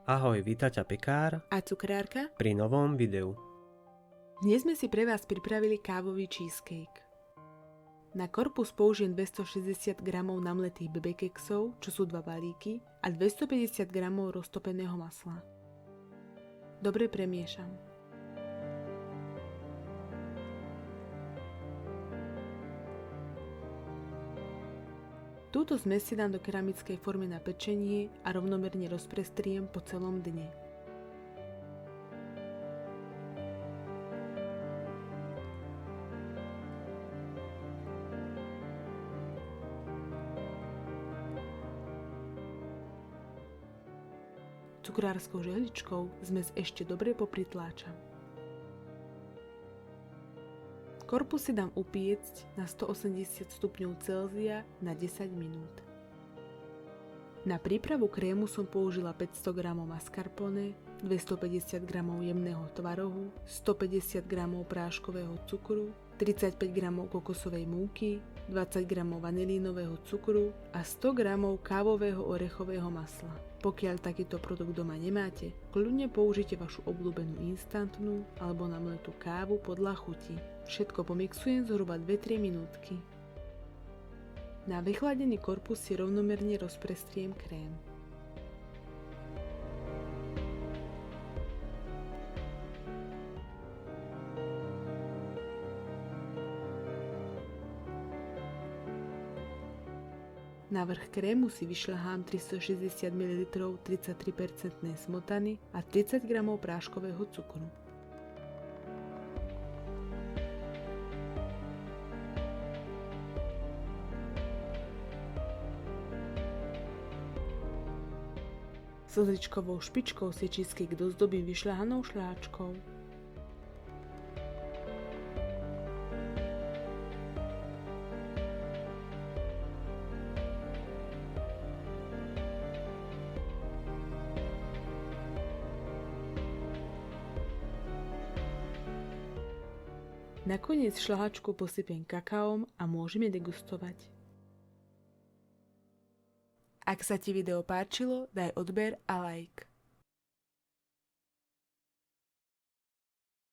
Ahoj, víta ťa pekár a cukrárka. pri novom videu. Dnes sme si pre vás pripravili kávový cheesecake. Na korpus použijem 260 g namletých bebekeksov, čo sú 2 balíky, a 250 g roztopeného masla. Dobre premiešam. Túto zmes si dám do keramickej formy na pečenie a rovnomerne rozprestriem po celom dne. Cukrárskou žehličkou zmes ešte dobre popritláčam. Korpus si dám upiecť na 180 stupňov Celzia na 10 minút. Na prípravu krému som použila 500 g mascarpone, 250 g jemného tvarohu, 150 g práškového cukru, 35 g kokosovej múky, 20 g vanilínového cukru a 100 g kávového orechového masla. Pokiaľ takýto produkt doma nemáte, kľudne použite vašu obľúbenú instantnú alebo namletú kávu podľa chuti. Všetko pomixujem zhruba 2-3 minútky. Na vychladený korpus si rovnomerne rozprestriem krém. Na vrch krému si vyšľahám 360 ml 33% smotany a 30 g práškového cukru. Slzičkovou špičkou si cheesecake dozdobím vyšľahanou šľahačkou. Nakoniec šľahačku posypem kakaom a môžeme degustovať. Ak sa ti video páčilo, daj odber a like.